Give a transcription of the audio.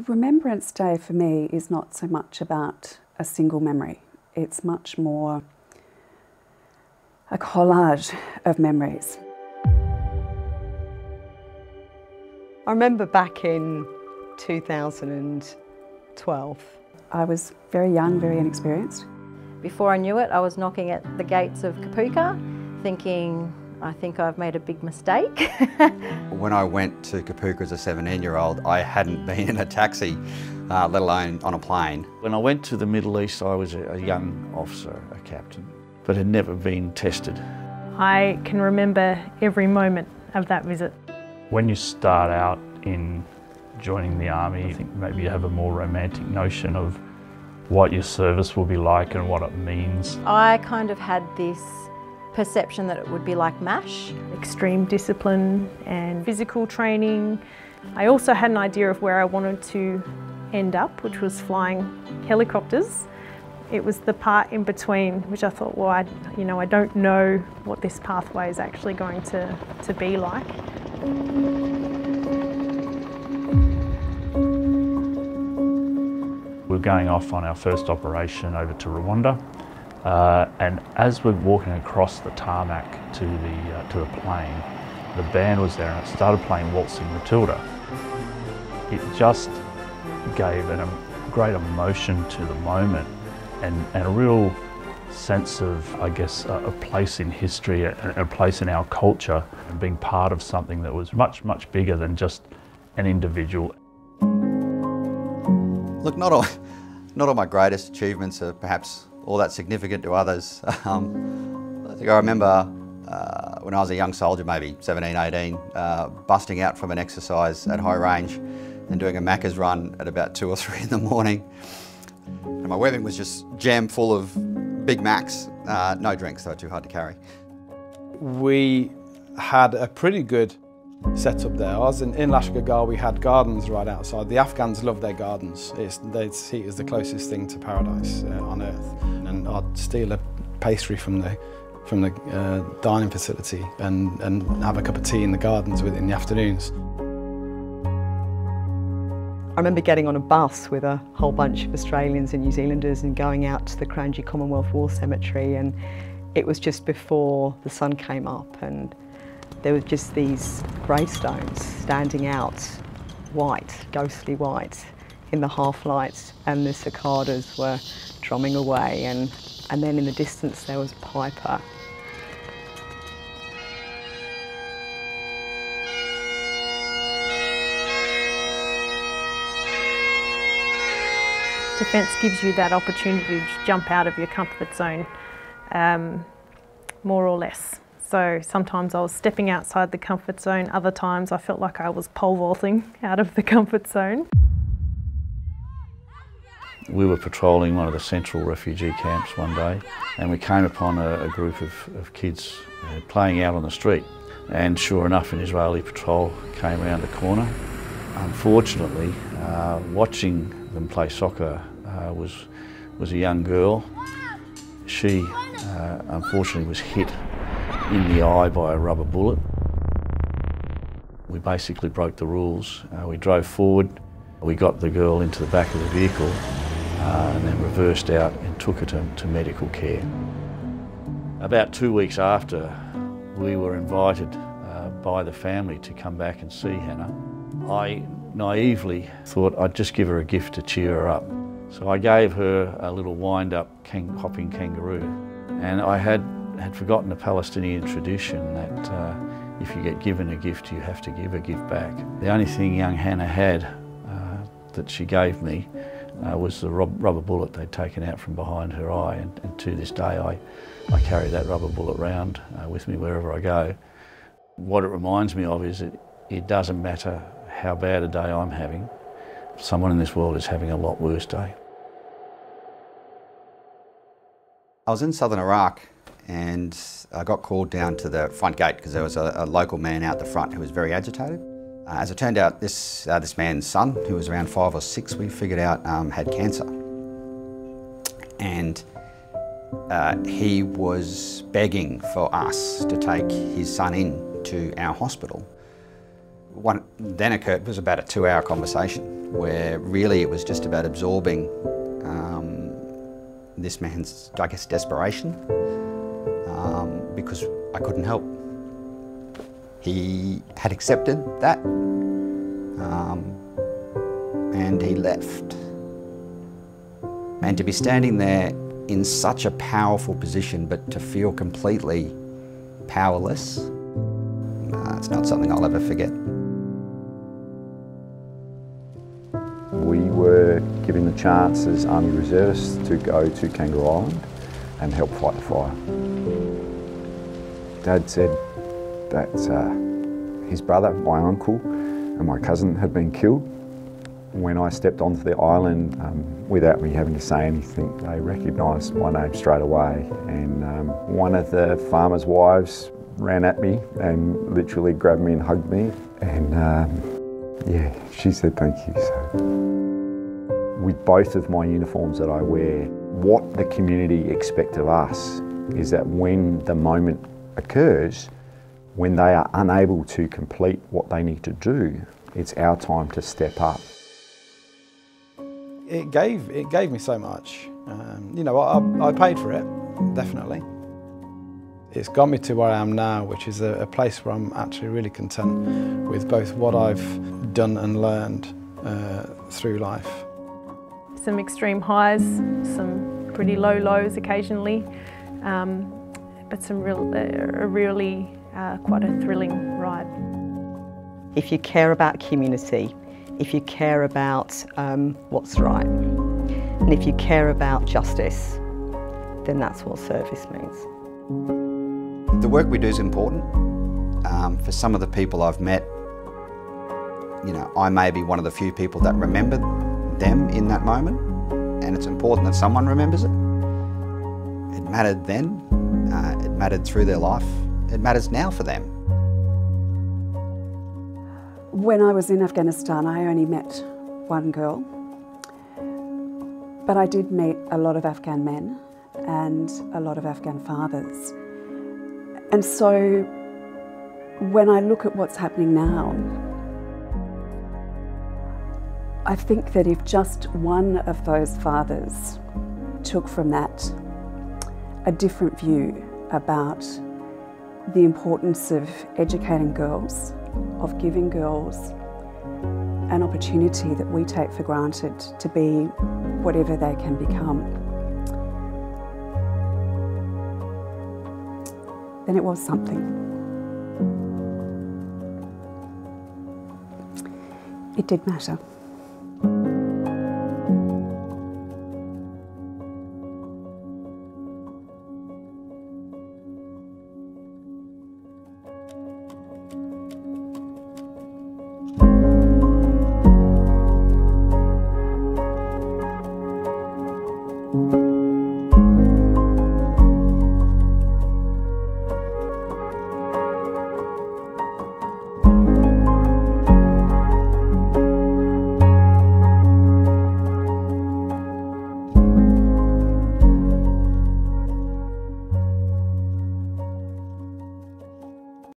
Remembrance Day for me is not so much about a single memory. It's much more a collage of memories. I remember back in 2012. I was very young, very inexperienced. Before I knew it, I was knocking at the gates of Kapooka, thinking, I think I've made a big mistake. When I went to Kapooka as a 17-year-old, I hadn't been in a taxi, let alone on a plane. When I went to the Middle East, I was a young officer, a captain, but had never been tested. I can remember every moment of that visit. When you start out in joining the army, I think maybe you have a more romantic notion of what your service will be like and what it means. I kind of had this perception that it would be like MESHA. Extreme discipline and physical training. I also had an idea of where I wanted to end up, which was flying helicopters. It was the part in between which I thought, well, I don't know what this pathway is actually going to be like. We're going off on our first operation over to Rwanda, and as we're walking across the tarmac to the plane, the band was there and it started playing Waltzing Matilda. It just gave a great emotion to the moment and a real sense of, I guess, a place in history, a place in our culture, and being part of something that was much, much bigger than just an individual. Look, not all my greatest achievements are perhaps all that significant to others. I think I remember when I was a young soldier, maybe 17, 18, busting out from an exercise at high range and doing a Macca's run at about 2 or 3 in the morning. And my webbing was just jammed full of Big Macs, no drinks, they were too hard to carry. We had a pretty good setup there. I was in Lashkar, we had gardens right outside. The Afghans love their gardens. They see it as the closest thing to paradise on earth. And I'd steal a pastry from the dining facility and have a cup of tea in the gardens in the afternoons. I remember getting on a bus with a whole bunch of Australians and New Zealanders and going out to the Kranji Commonwealth War Cemetery, and it was just before the sun came up and there were just these gravestones standing out white, ghostly white, in the half-light, and the cicadas were drumming away, and then in the distance there was a piper. Defence gives you that opportunity to jump out of your comfort zone, more or less. So sometimes I was stepping outside the comfort zone, other times I felt like I was pole vaulting out of the comfort zone. We were patrolling one of the central refugee camps one day and we came upon a group of kids playing out on the street, and sure enough an Israeli patrol came around the corner. Unfortunately, watching them play soccer was a young girl. She unfortunately was hit in the eye by a rubber bullet. We basically broke the rules. We drove forward, we got the girl into the back of the vehicle and then reversed out and took her to medical care. About 2 weeks after, we were invited by the family to come back and see Hannah. I naively thought I'd just give her a gift to cheer her up. So I gave her a little wind-up hopping kangaroo, and I had forgotten the Palestinian tradition that if you get given a gift, you have to give a gift back. The only thing young Hannah had that she gave me was the rubber bullet they'd taken out from behind her eye, and to this day I carry that rubber bullet around with me wherever I go. What it reminds me of is that it doesn't matter how bad a day I'm having, someone in this world is having a lot worse day. I was in southern Iraq and I got called down to the front gate because there was a local man out the front who was very agitated. As it turned out, this man's son, who was around 5 or 6, we figured out had cancer. And he was begging for us to take his son in to our hospital. What then occurred was about a 2-hour conversation where really it was just about absorbing this man's, I guess, desperation, because I couldn't help. He had accepted that, and he left. And to be standing there in such a powerful position, but to feel completely powerless, it's not something I'll ever forget. We were given the chance as Army Reservists to go to Kangaroo Island and help fight the fire. Dad said that his brother, my uncle and my cousin had been killed. When I stepped onto the island, without me having to say anything, they recognised my name straight away, and one of the farmers' wives ran at me and literally grabbed me and hugged me, and yeah, she said thank you. So, with both of my uniforms that I wear, what the community expect of us is that when the moment occurs, when they are unable to complete what they need to do, it's our time to step up. It gave me so much. You know, I paid for it, definitely. It's got me to where I am now, which is a place where I'm actually really content with both what I've done and learned through life. Some extreme highs, some pretty low lows occasionally, but some really quite a thrilling ride. If you care about community, if you care about what's right, and if you care about justice, then that's what service means. The work we do is important. For some of the people I've met, you know, I may be one of the few people that remember them in that moment, and it's important that someone remembers it. It mattered then, it mattered through their life, it matters now for them. When I was in Afghanistan, I only met one girl, but I did meet a lot of Afghan men and a lot of Afghan fathers. And so when I look at what's happening now, I think that if just one of those fathers took from that a different view about the importance of educating girls, of giving girls an opportunity that we take for granted to be whatever they can become, then it was something. It did matter.